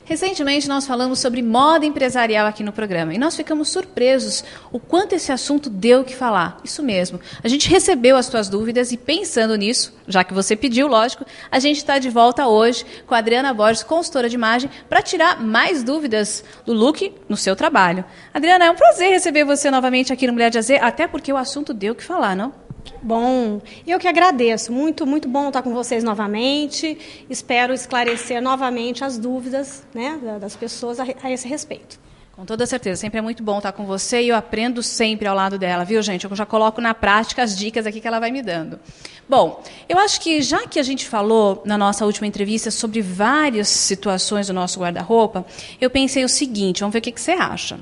Recentemente nós falamos sobre moda empresarial aqui no programa e nós ficamos surpresos o quanto esse assunto deu o que falar. Isso mesmo, a gente recebeu as suas dúvidas e pensando nisso, já que você pediu, lógico, a gente está de volta hoje com a Adriana Borges, consultora de imagem, para tirar mais dúvidas do look no seu trabalho. Adriana, é um prazer receber você novamente aqui no Mulher de AZ, até porque o assunto deu o que falar, não? Bom, eu que agradeço. Muito, muito bom estar com vocês novamente. Espero esclarecer novamente as dúvidas, né, das pessoas a esse respeito. Com toda certeza. Sempre é muito bom estar com você e eu aprendo sempre ao lado dela, viu, gente? Eu já coloco na prática as dicas aqui que ela vai me dando. Bom, eu acho que já que a gente falou na nossa última entrevista sobre várias situações do nosso guarda-roupa, eu pensei o seguinte, vamos ver o que você acha.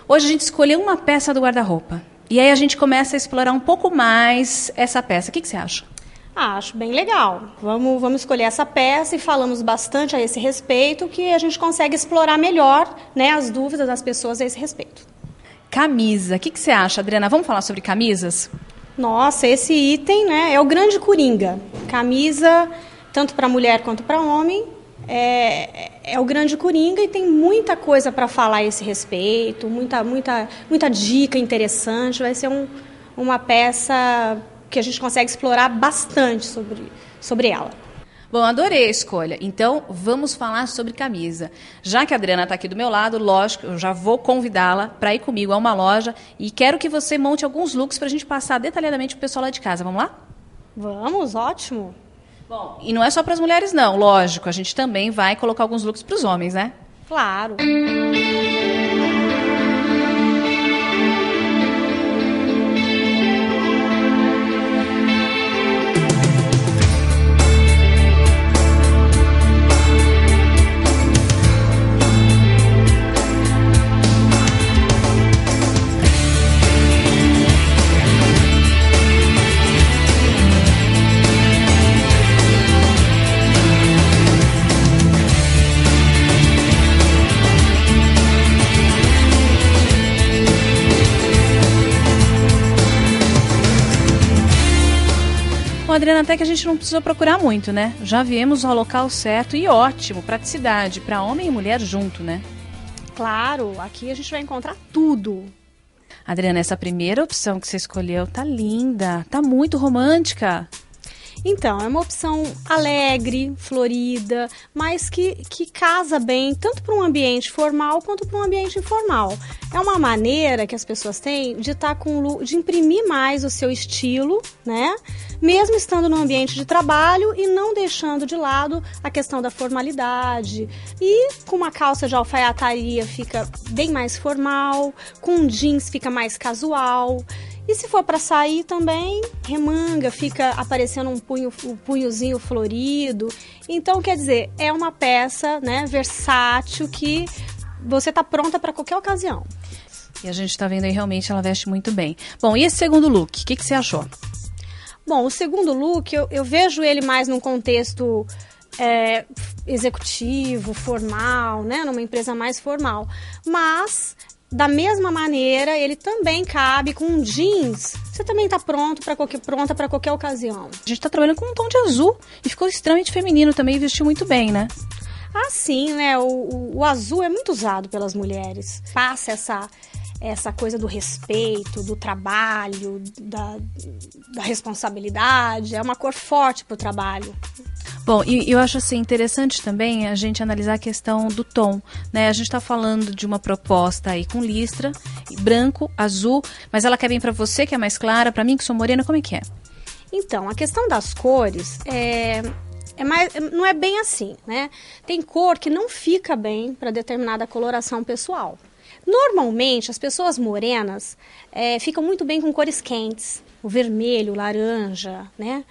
Hoje a gente escolheu uma peça do guarda-roupa. E aí a gente começa a explorar um pouco mais essa peça. O que você acha? Acho bem legal. Vamos escolher essa peça e falamos bastante a esse respeito, que a gente consegue explorar melhor, né, as dúvidas das pessoas a esse respeito. Camisa. O que você acha, Adriana? Vamos falar sobre camisas? Nossa, esse item, né, é o grande coringa. Camisa, tanto para mulher quanto para homem, é o grande coringa e tem muita coisa para falar a esse respeito, muita dica interessante. Vai ser uma peça que a gente consegue explorar bastante sobre ela. Bom, adorei a escolha. Então, vamos falar sobre camisa. Já que a Adriana está aqui do meu lado, lógico, eu já vou convidá-la para ir comigo a uma loja e quero que você monte alguns looks para a gente passar detalhadamente para o pessoal lá de casa. Vamos lá? Vamos, ótimo. Bom, e não é só para as mulheres, não. Lógico, a gente também vai colocar alguns looks para os homens, né? Claro. Adriana, até que a gente não precisou procurar muito, né? Já viemos ao local certo e ótimo, praticidade, para homem e mulher junto, né? Claro, aqui a gente vai encontrar tudo. Adriana, essa primeira opção que você escolheu tá linda, tá muito romântica. Então, é uma opção alegre, florida, mas que casa bem tanto para um ambiente formal quanto para um ambiente informal. É uma maneira que as pessoas têm de de imprimir mais o seu estilo, né? Mesmo estando no ambiente de trabalho e não deixando de lado a questão da formalidade. E com uma calça de alfaiataria fica bem mais formal, com jeans fica mais casual. E se for para sair também, remanga, fica aparecendo um punhozinho florido. Então, quer dizer, é uma peça, né, versátil que você está pronta para qualquer ocasião. E a gente está vendo aí, realmente, ela veste muito bem. Bom, e esse segundo look, o que você achou? Bom, o segundo look, eu vejo ele mais num contexto executivo, formal, né, numa empresa mais formal. Mas da mesma maneira, ele também cabe com jeans. Você também está pronta para qualquer ocasião. A gente está trabalhando com um tom de azul e ficou extremamente feminino também e vestiu muito bem, né? Ah, sim, né? O azul é muito usado pelas mulheres. Passa essa coisa do respeito, do trabalho, da responsabilidade. É uma cor forte para o trabalho. Bom, e eu acho assim, interessante também a gente analisar a questão do tom, né? A gente está falando de uma proposta aí com listra, branco, azul, mas ela quer bem para você, que é mais clara, para mim, que sou morena, como é que é? Então, a questão das cores não é bem assim, né? Tem cor que não fica bem para determinada coloração pessoal. Normalmente, as pessoas morenas ficam muito bem com cores quentes, o vermelho, o laranja, né?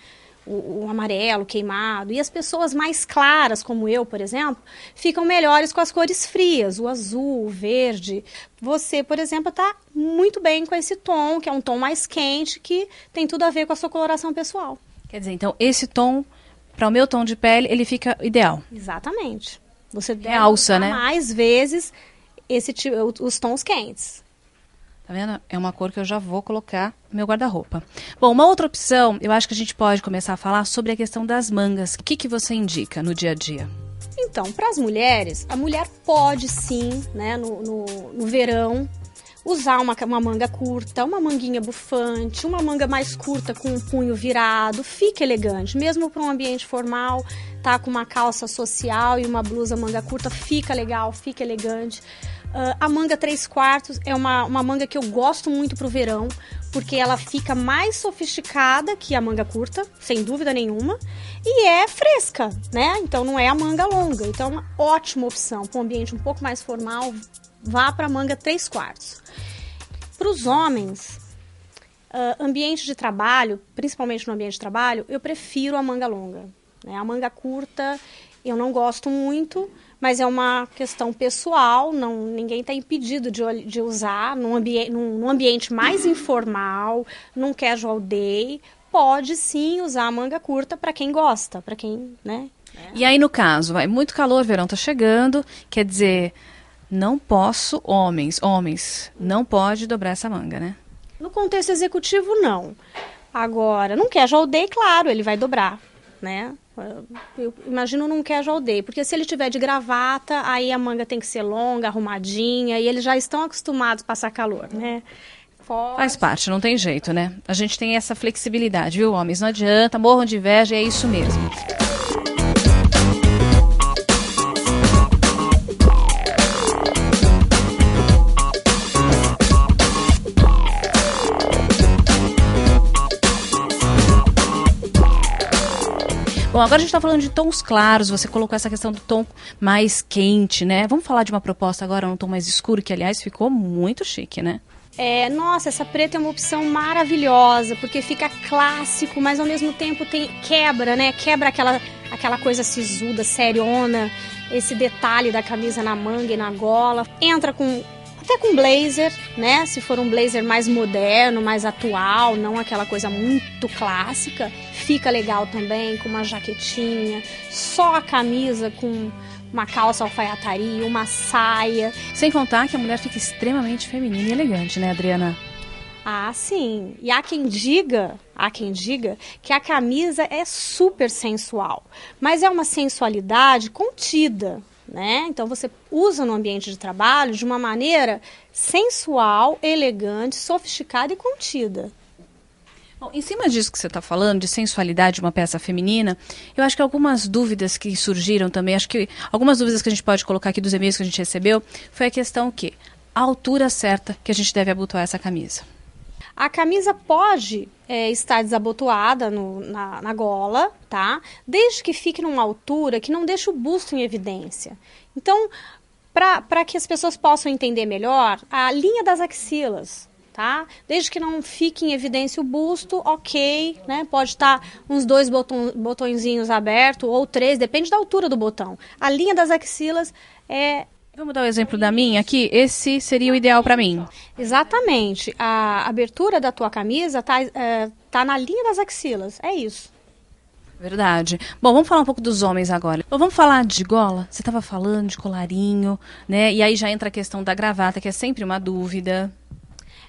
O amarelo queimado, e as pessoas mais claras, como eu, por exemplo, ficam melhores com as cores frias, o azul, o verde. Você, por exemplo, está muito bem com esse tom, que é um tom mais quente, que tem tudo a ver com a sua coloração pessoal. Quer dizer, então, esse tom, para o meu tom de pele, ele fica ideal. Exatamente. Você deve realça, né? Mais vezes os tons quentes. Tá vendo? É uma cor que eu já vou colocar no meu guarda-roupa. Bom, uma outra opção, eu acho que a gente pode começar a falar sobre a questão das mangas. O que você indica no dia a dia? Então, para as mulheres, a mulher pode sim, né, no verão, usar uma manga curta, uma manguinha bufante, uma manga mais curta com o punho virado, fica elegante. Mesmo para um ambiente formal, tá com uma calça social e uma blusa manga curta, fica legal, fica elegante. A manga 3/4 é uma manga que eu gosto muito pro verão, porque ela fica mais sofisticada que a manga curta, sem dúvida nenhuma, e é fresca, né? Então não é a manga longa. Então é uma ótima opção para um ambiente um pouco mais formal, vá para a manga 3/4. Para os homens, ambiente de trabalho, principalmente no ambiente de trabalho, eu prefiro a manga longa, né? A manga curta eu não gosto muito, mas é uma questão pessoal, ninguém está impedido de usar num ambiente mais informal, num casual day, pode sim usar a manga curta para quem gosta, para quem, né? E aí no caso, vai muito calor, verão tá chegando, quer dizer, não posso, homens, não pode dobrar essa manga, né? No contexto executivo, não. Agora, num casual day, claro, ele vai dobrar, né? Eu imagino num casual day, porque se ele tiver de gravata, aí a manga tem que ser longa, arrumadinha, e eles já estão acostumados a passar calor, né? Faz parte, não tem jeito, né? A gente tem essa flexibilidade, viu, homens? Não adianta, morram de inveja, é isso mesmo. Bom, agora a gente está falando de tons claros, você colocou essa questão do tom mais quente, né? Vamos falar de uma proposta agora, um tom mais escuro, que aliás ficou muito chique, né? Nossa, essa preta é uma opção maravilhosa, porque fica clássico, mas ao mesmo tempo quebra, né? Quebra aquela coisa sisuda, seriona, esse detalhe da camisa na manga e na gola. Entra até com blazer, né? Se for um blazer mais moderno, mais atual, não aquela coisa muito clássica, fica legal também, com uma jaquetinha, só a camisa com uma calça alfaiataria, uma saia. Sem contar que a mulher fica extremamente feminina e elegante, né, Adriana? Ah, sim. E há quem diga que a camisa é super sensual, mas é uma sensualidade contida, né? Então você usa no ambiente de trabalho de uma maneira sensual, elegante, sofisticada e contida. Bom, em cima disso que você está falando, de sensualidade de uma peça feminina, eu acho que algumas dúvidas que surgiram também, acho que algumas dúvidas que a gente pode colocar aqui dos e-mails que a gente recebeu, foi a questão que a altura certa que a gente deve abotoar essa camisa. A camisa pode estar desabotoada na gola, tá? Desde que fique numa altura que não deixe o busto em evidência. Então, para que as pessoas possam entender melhor, a linha das axilas, tá? Desde que não fique em evidência o busto, ok, né? Pode estar uns 2 botõezinhos abertos ou 3, depende da altura do botão. A linha das axilas é... Vamos dar o exemplo da minha aqui? Esse seria o ideal para mim. Exatamente. A abertura da tua camisa tá na linha das axilas. É isso. Verdade. Bom, vamos falar um pouco dos homens agora. Vamos falar de gola? Você estava falando de colarinho, né? E aí já entra a questão da gravata, que é sempre uma dúvida.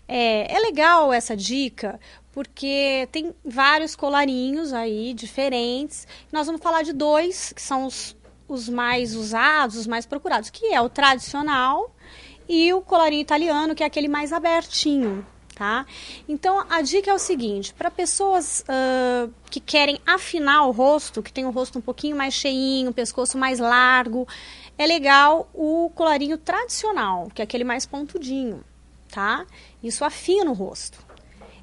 É legal essa dica, porque tem vários colarinhos aí diferentes. Nós vamos falar de 2, que são os mais usados, os mais procurados, que é o tradicional e o colarinho italiano, que é aquele mais abertinho, tá? Então, a dica é o seguinte, para pessoas que querem afinar o rosto, que tem o rosto um pouquinho mais cheinho, o pescoço mais largo, é legal o colarinho tradicional, que é aquele mais pontudinho, tá? Isso afina o rosto.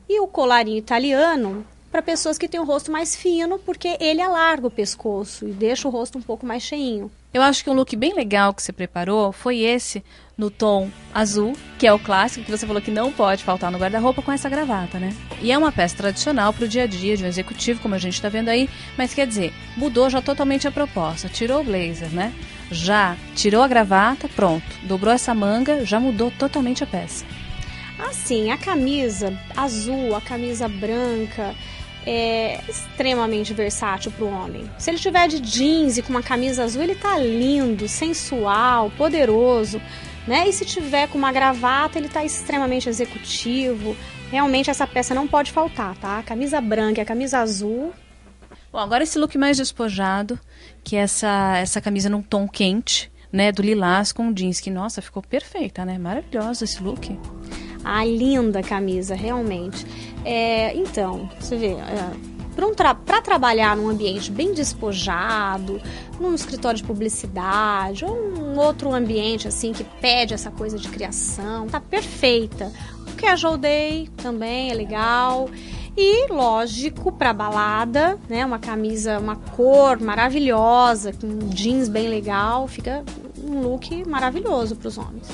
E o colarinho italiano, para pessoas que têm o rosto mais fino, porque ele alarga o pescoço e deixa o rosto um pouco mais cheinho. Eu acho que um look bem legal que você preparou foi esse, no tom azul, que é o clássico, que você falou que não pode faltar no guarda-roupa, com essa gravata, né? E é uma peça tradicional para o dia a dia de um executivo, como a gente está vendo aí, mas quer dizer, mudou já totalmente a proposta, tirou o blazer, né? Já tirou a gravata, pronto, dobrou essa manga, já mudou totalmente a peça. Assim, a camisa azul, a camisa branca, é extremamente versátil para o homem. Se ele estiver de jeans e com uma camisa azul, ele tá lindo, sensual, poderoso, né? E se tiver com uma gravata, ele tá extremamente executivo. Realmente essa peça não pode faltar, tá? A camisa branca e a camisa azul, Bom, agora esse look mais despojado, que é essa camisa num tom quente, né, do lilás com jeans, que, nossa, ficou perfeita, né? Maravilhoso esse look. Ah, linda camisa, realmente. Então, você vê, para trabalhar num ambiente bem despojado, num escritório de publicidade, ou um outro ambiente assim que pede essa coisa de criação, tá perfeita. O casual day também é legal. E, lógico, para balada, né, uma camisa, uma cor maravilhosa, com um jeans bem legal, fica um look maravilhoso para os homens.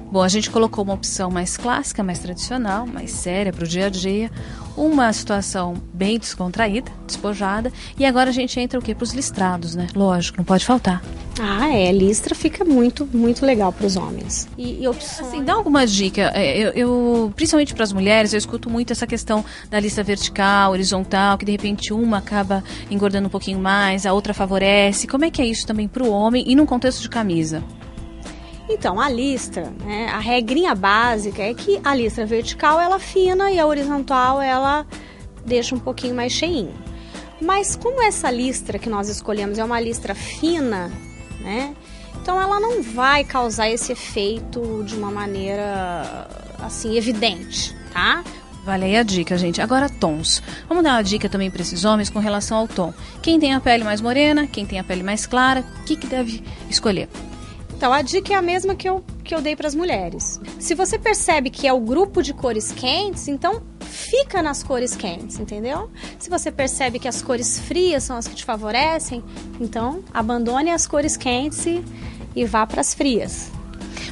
Bom, a gente colocou uma opção mais clássica, mais tradicional, mais séria para o dia a dia, uma situação bem descontraída, despojada, e agora a gente entra o quê? Para os listrados, né? Lógico, não pode faltar. Listra fica muito, muito legal para os homens. E opções... Assim, dá alguma dica, principalmente para as mulheres, eu escuto muito essa questão da lista vertical, horizontal, que de repente uma acaba engordando um pouquinho mais, a outra favorece. Como é que é isso também para o homem e num contexto de camisa? Então, a listra, né, a regrinha básica é que a listra vertical ela fina e a horizontal ela deixa um pouquinho mais cheinho. Mas como essa listra que nós escolhemos é uma listra fina, né, então ela não vai causar esse efeito de uma maneira assim evidente, tá? Vale aí a dica, gente. Agora, tons. Vamos dar uma dica também para esses homens com relação ao tom. Quem tem a pele mais morena, quem tem a pele mais clara, o que deve escolher? Então, a dica é a mesma que eu dei para as mulheres. Se você percebe que é o grupo de cores quentes, então fica nas cores quentes, entendeu? Se você percebe que as cores frias são as que te favorecem, então abandone as cores quentes e vá para as frias.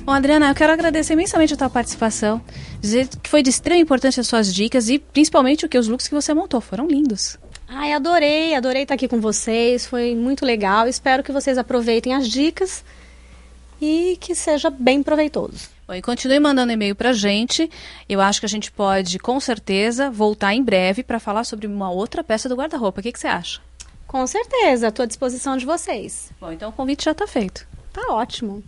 Bom, Adriana, eu quero agradecer imensamente a tua participação, dizer que foi de extrema importância as suas dicas e principalmente os looks que você montou, foram lindos. Ai, adorei estar aqui com vocês, foi muito legal, espero que vocês aproveitem as dicas e que seja bem proveitoso. Bom, e continue mandando e-mail pra gente. Eu acho que a gente pode, com certeza, voltar em breve para falar sobre uma outra peça do guarda-roupa. O que você acha? Com certeza, estou à disposição de vocês. Bom, então o convite já está feito. Tá ótimo.